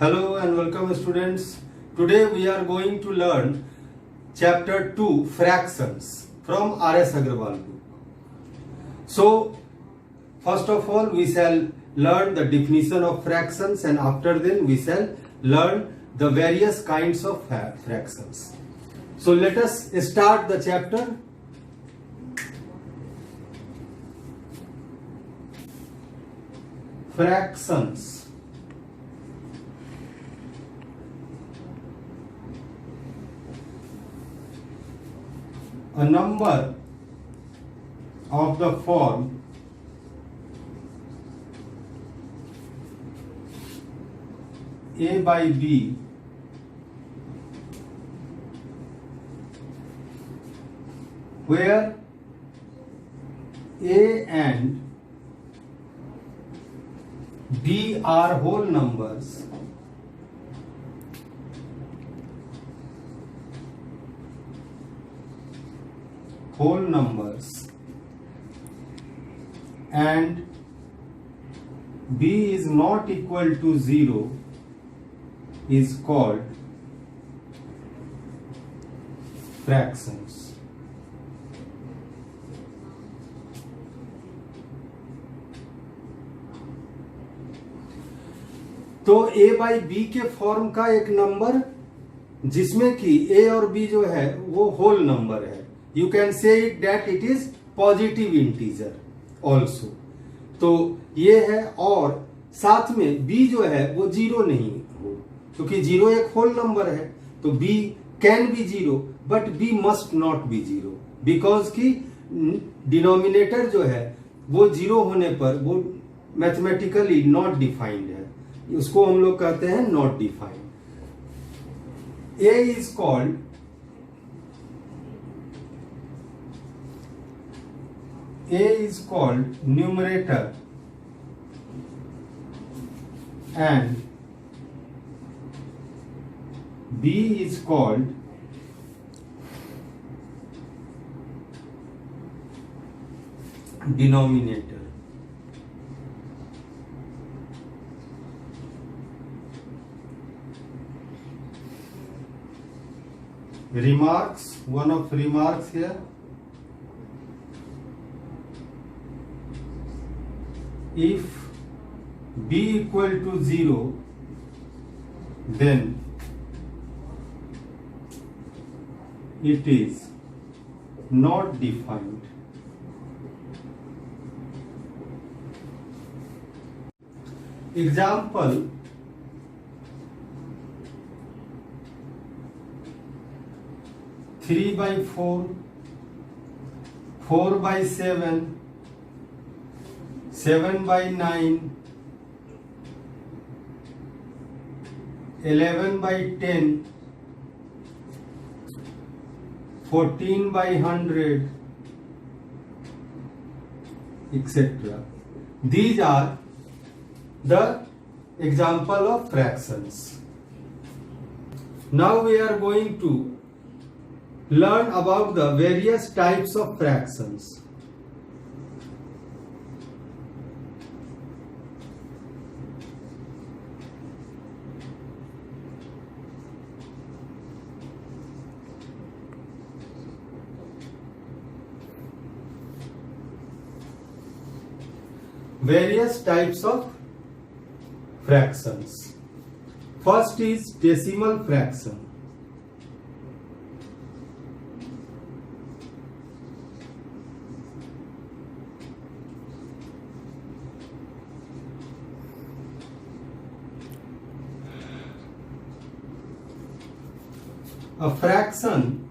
Hello and welcome students. Today we are going to learn chapter 2 fractions from R.S. Agrawal book. So first of all we shall learn the definition of fractions and after then we shall learn the various kinds of fractions. So let us start the chapter. Fractions. A number of the form a by b where a and b are whole numbers and b is not equal to 0 is called fractions. तो a by B के form का एक number जिसमें कि a और b जो है वो होल नंबर है. यू कैन से it that it is positive integer also. तो ये है और साथ में b जो है वो जीरो नहीं हो क्योंकि जीरो एक होल नंबर है. तो b can be zero but b must not be zero because की डिनोमिनेटर जो है वो जीरो होने पर वो मैथमेटिकली नॉट डिफाइंड है. उसको हम लोग कहते हैं not defined. a is called numerator and b is called denominator. Remarks, one of remarks here. If b equal to 0, then it is not defined. Example, three by four, 4 by 7, 7 by 9, 11 by 10, 14 by 100, etc. These are the example of fractions. Now we are going to learn about the various types of fractions. Various types of fractions. First is decimal fraction. A fraction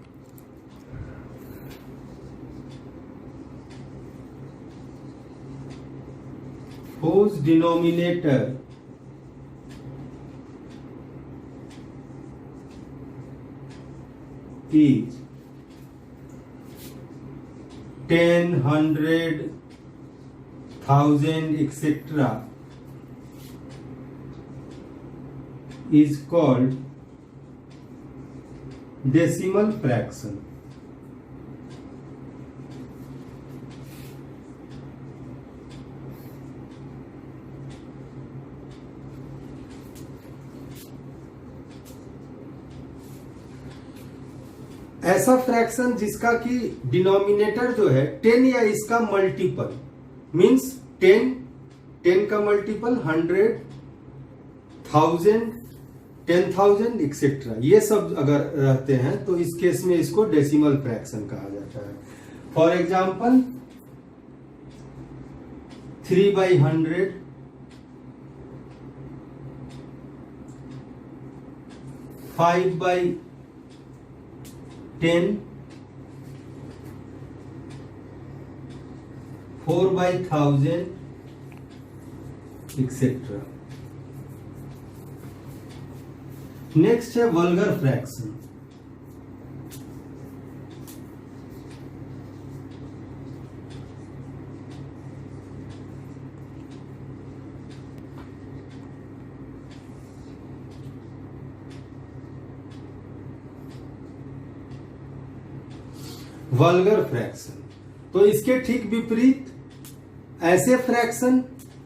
whose denominator is 10, 100, 1000, etc. is called decimal fraction. ऐसा fraction जिसका कि denominator जो है 10 या इसका multiple, means 10 का multiple 100, 1000, 10,000 etcetera, ये सब अगर रहते हैं तो इस केस में इसको डेसिमल फ्रैक्शन कहा जाता है। For example 3/100, 5/10, 4/1000 etcetera. नेक्स्ट है वल्गर फ्रैक्शन। वल्गर फ्रैक्शन, तो इसके ठीक विपरीत ऐसे फ्रैक्शन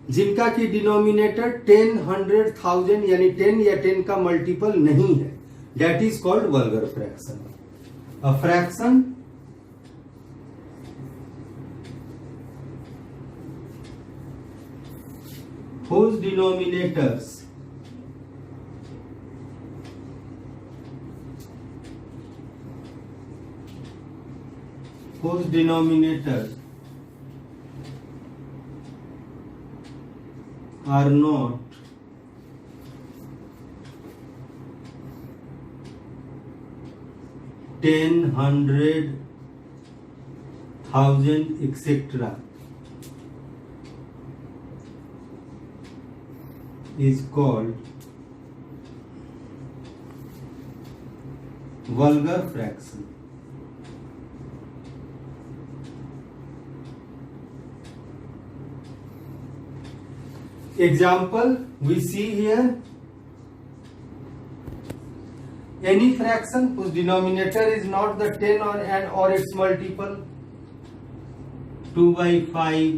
जिनका कि डिनोमिनेटर 10, 100, 1000 यानी 10 या 10 का मल्टीपल नहीं है, that is called vulgar fraction. A fraction whose denominators are not ten, 100, 1000 etc. is called vulgar fraction. Example we see here, any fraction whose denominator is not the 10 or its multiple, 2/5,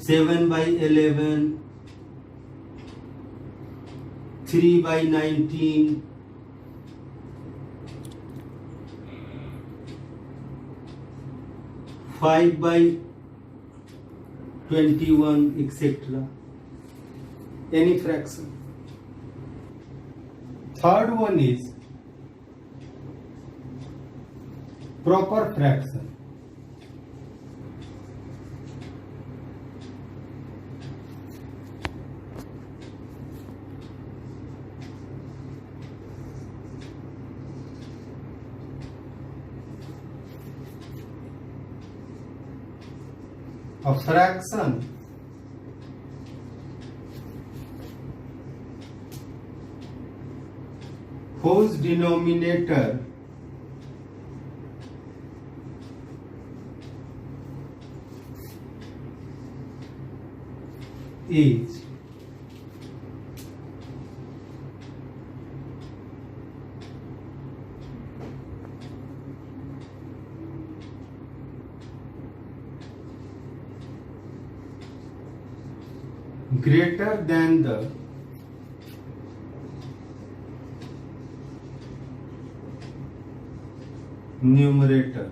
7/11, 3/19, 5/21 etc. Any fraction. Third one is proper fraction. A fraction whose denominator is greater than the numerator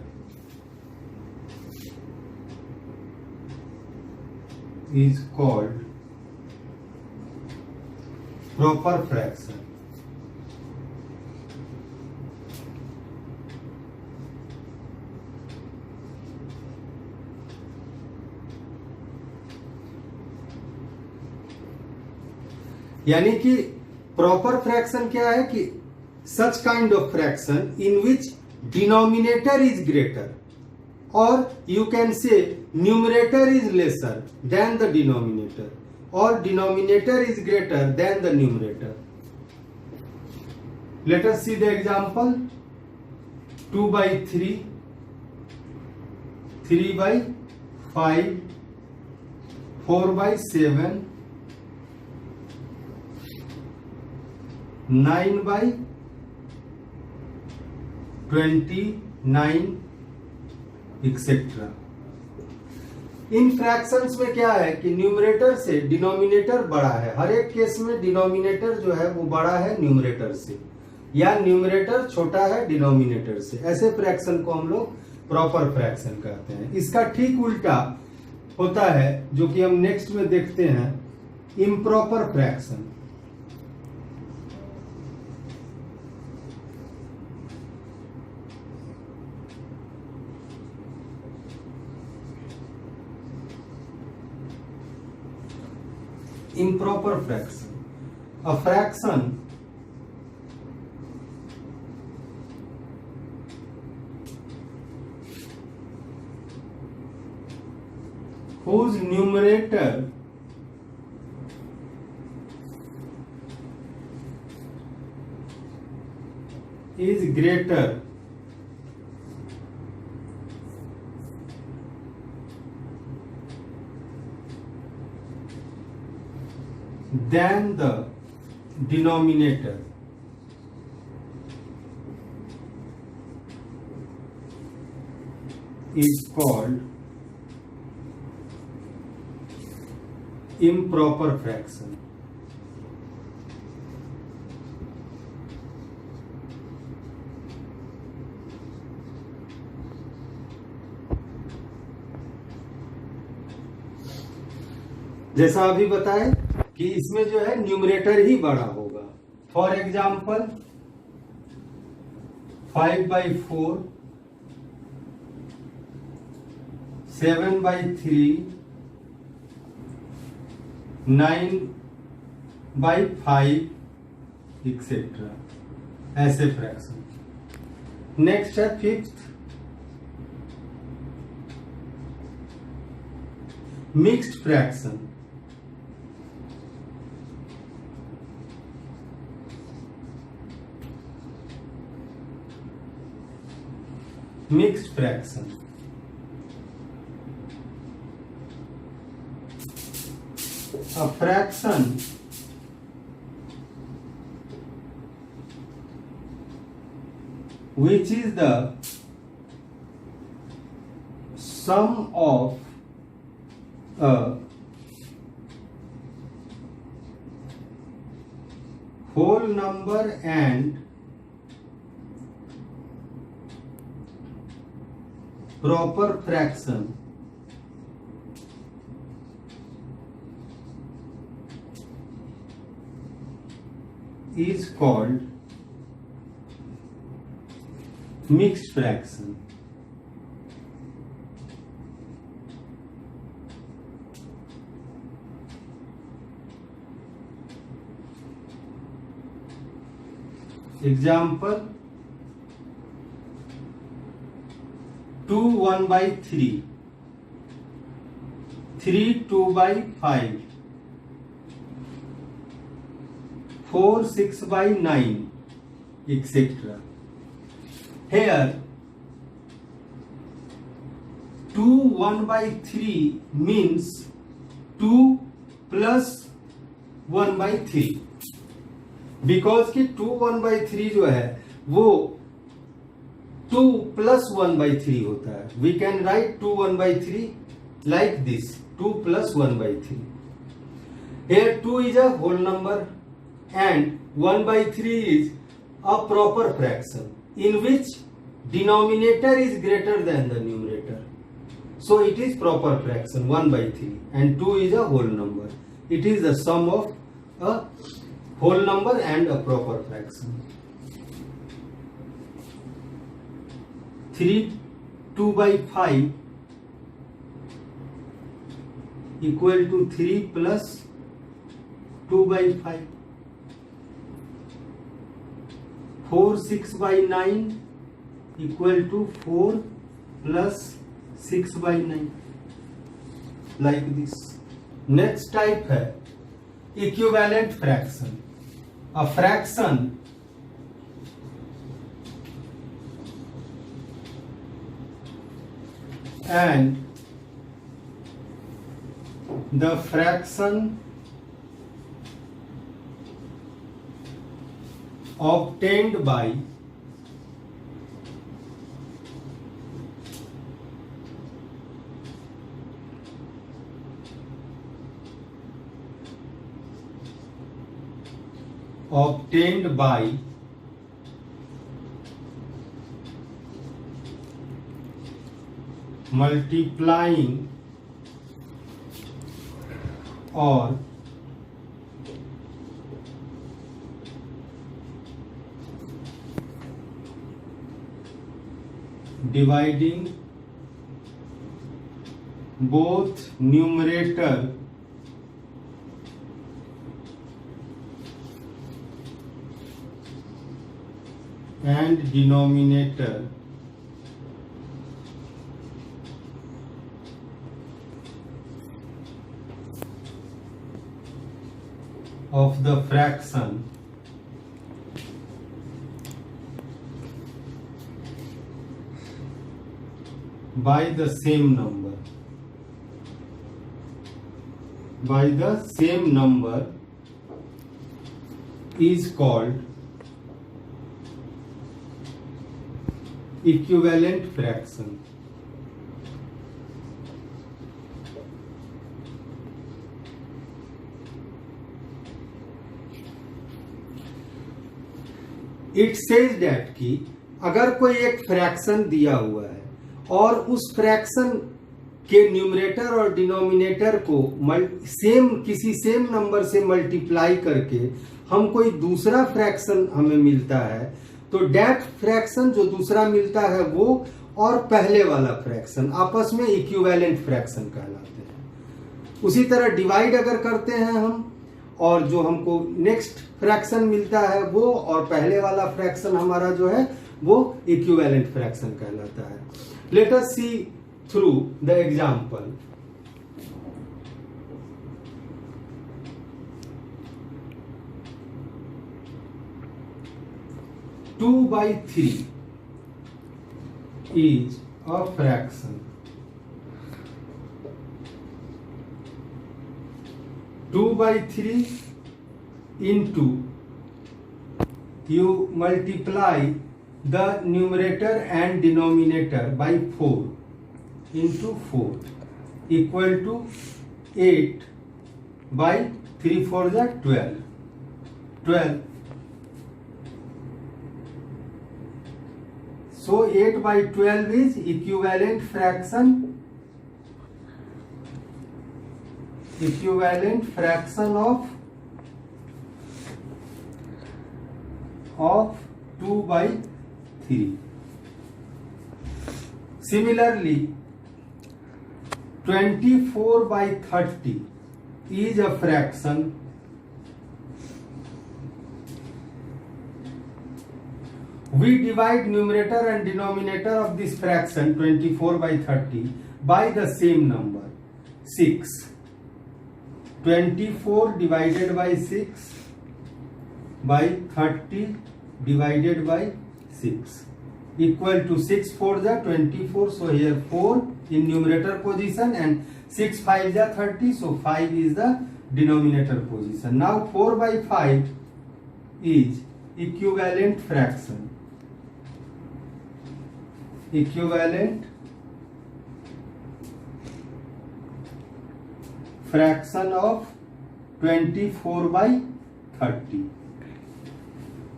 is called proper fraction. यानी कि proper fraction क्या है कि such kind of fraction in which denominator is greater और you can say numerator is lesser than the denominator और denominator is greater than the numerator. Let us see the example. 2/3, 3/5, 4/7, 9/29 etcetera. इन fractions में क्या है कि numerator से denominator बड़ा है. हर एक केस में डिनोमिनेटर जो है वो बड़ा है न्यूमरेटर से. या न्यूमरेटर छोटा है डिनोमिनेटर से, ऐसे फ्रैक्शन को हम लोग प्रॉपर फ्रैक्शन कहते हैं। इसका ठीक उल्टा होता है जो कि हम नेक्स्ट में देखते हैं, improper fraction. Improper fraction. A fraction whose numerator is greater than the denominator is called improper fraction. जैसा अभी बताए कि इसमें जो है न्यूमरेटर ही बड़ा होगा। फॉर एग्जाम्पल 5/4, 7/3, 9/5 एक्सेट्रा, ऐसे फ्रैक्शन। नेक्स्ट है fifth, mixed fraction. Mixed fraction. A fraction which is the sum of a whole number and proper fraction is called mixed fraction. Example 2 1/3, 3 2/5, 4 6/9, etc. Here 2 1/3 means 2 plus 1/3, because कि 2 1/3 जो है वो 2 plus 1/3 होता है। We can write 2 1/3 like this, 2 plus 1/3. Here 2 is a whole number and 1/3 is a proper fraction in which denominator is greater than the numerator. So it is proper fraction 1/3 and 2 is a whole number. It is the sum of a whole number and a proper fraction. 3 2/5 equal to 3 plus 2/5. 4 6/9 equal to 4 plus 6/9, like this. Next type है equivalent fraction. A fraction and the fraction obtained by multiplying or dividing both numerator and denominator of the fraction by the same number is called equivalent fraction. It says that कि अगर कोई एक fraction दिया हुआ है और उस fraction के न्यूमरेटर और डिनोमिनेटर को किसी सेम नंबर से मल्टीप्लाई करके हम कोई दूसरा फ्रैक्शन हमें मिलता है, तो डेट फ्रैक्शन जो दूसरा मिलता है वो और पहले वाला फ्रैक्शन आपस में इक्विवेलेंट फ्रैक्शन कहलाते हैं। उसी तरह डिवाइड अगर करते हैं हम और जो हमको नेक्स्ट फ्रैक्शन मिलता है वो और पहले वाला फ्रैक्शन हमारा जो है वो इक्विवेलेंट फ्रैक्शन कहलाता है। Let us see through the example. Two by three is a fraction. 2 by 3 into you multiply the numerator and denominator by 4 into 4 equal to 8 by 3 4 is 12. So 8 by 12 is equivalent fraction of 2 by 3. Similarly, 24 by 30 is a fraction we divide numerator and denominator of this fraction 24 by 30 by the same number 6. 24 divided by 6 by 30 divided by 6 equal to 6 4 is 24. So here 4 in numerator position and 6 5 is 30. So 5 is the denominator position. Now 4 by 5 is equivalent fraction. Equivalent fraction of 24 by 30.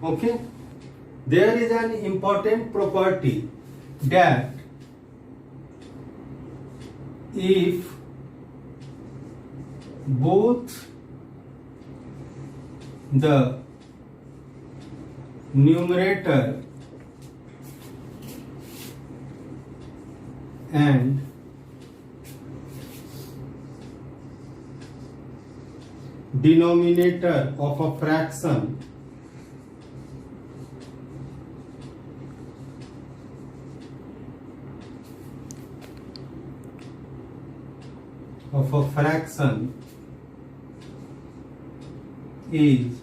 Okay, there is an important property that if both the numerator and denominator of a fraction is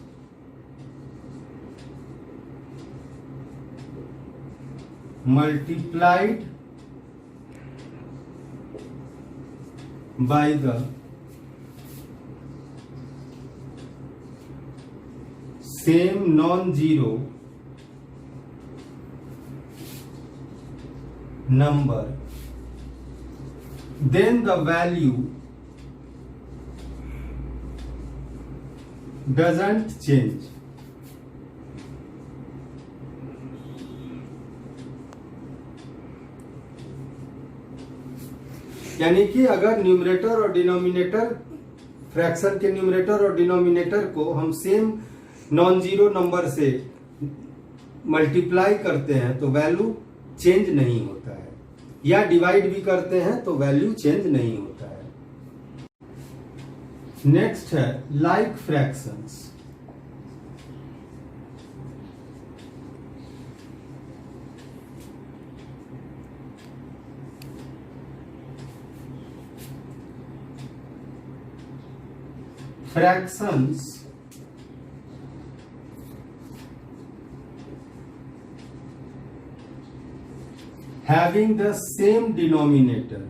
multiplied by the same non-zero number, then the value doesn't change. यानी कि अगर numerator और denominator, fraction के numerator और denominator को हम same non zero number से multiply करते हैं तो वैल्यू चेंज नहीं होता है, या डिवाइड भी करते हैं तो वैल्यू चेंज नहीं होता है। नेक्स्ट है like fractions. Fractions having the same denominator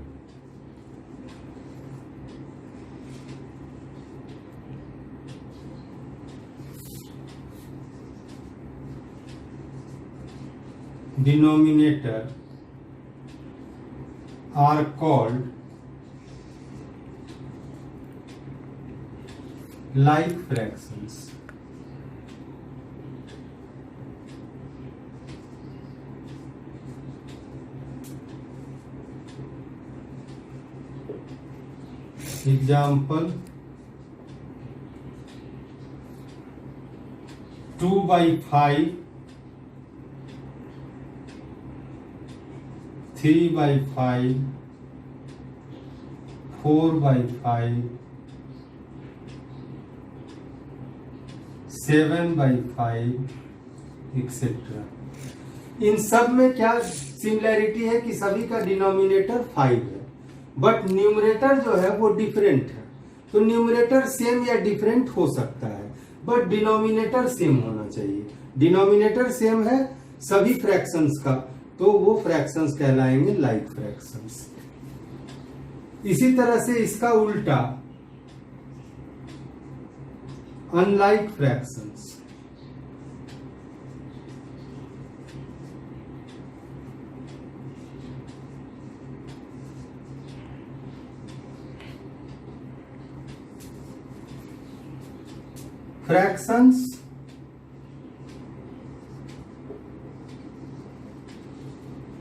are called like fractions. Example, 2/5, 3/5, 4/5, 7/5 etcetera. इन सब में क्या सिमिलैरिटी है कि सभी का डिनोमिनेटर 5 है, बट न्यूमरेटर जो है वो डिफरेंट है। तो न्यूमरेटर सेम या डिफरेंट हो सकता है, बट डिनोमिनेटर सेम होना चाहिए। डिनोमिनेटर सेम है सभी फ्रैक्शंस का, तो वो फ्रैक्शंस कहलाएंगे लाइक फ्रैक्शंस। इसी तरह से इसका उल्टा unlike fractions. Fractions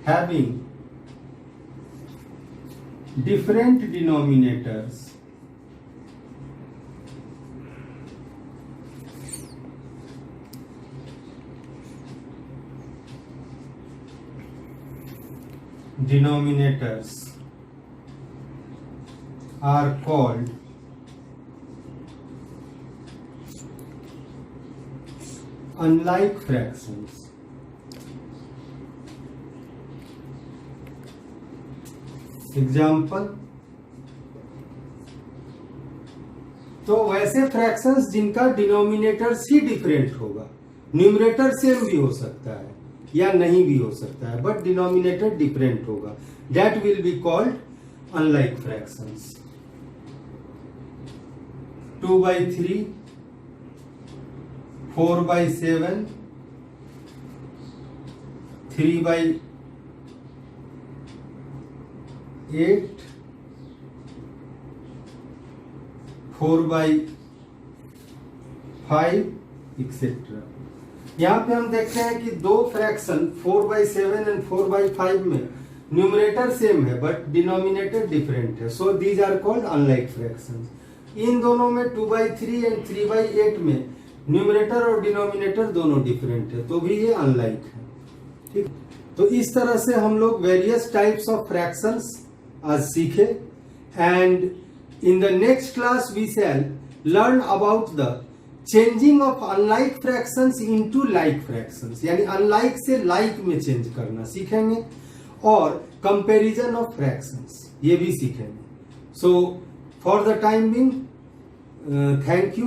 having different denominators are called unlike fractions. Example, तो वैसे फ्रैक्शंस जिनका डिनोमिनेटर ही डिफरेंट होगा, न्यूमरेटर सेम भी हो सकता है या नहीं भी हो सकता है, बट डिनोमिनेटर डिफरेंट होगा, that will be called unlike fractions. 2/3, 4/7, 3/8, 4/5 etcetera. यहाँ पे हम देखते हैं कि दो फ्रैक्शन 4/7 एंड 4/5 में न्यूमरेटर सेम है बट डिनोमिनेटर डिफरेंट है, so these are called unlike fractions. इन दोनों में 2/3 एंड 3/8 में न्यूमरेटर और डिनोमिनेटर दोनों डिफरेंट है, तो भी ये अनलाइक है। ठीक, तो इस तरह से हम लोग वेरियस टाइप्स ऑफ फ्रैक्शंस आज सीखे, and in the next class we shall learn about the changing of unlike fractions into like fractions, यानी अनलाइक से लाइक में चेंज करना सीखेंगे, और कंपैरिजन ऑफ फ्रैक्शंस ये भी सीखेंगे। So for the time being, thank you.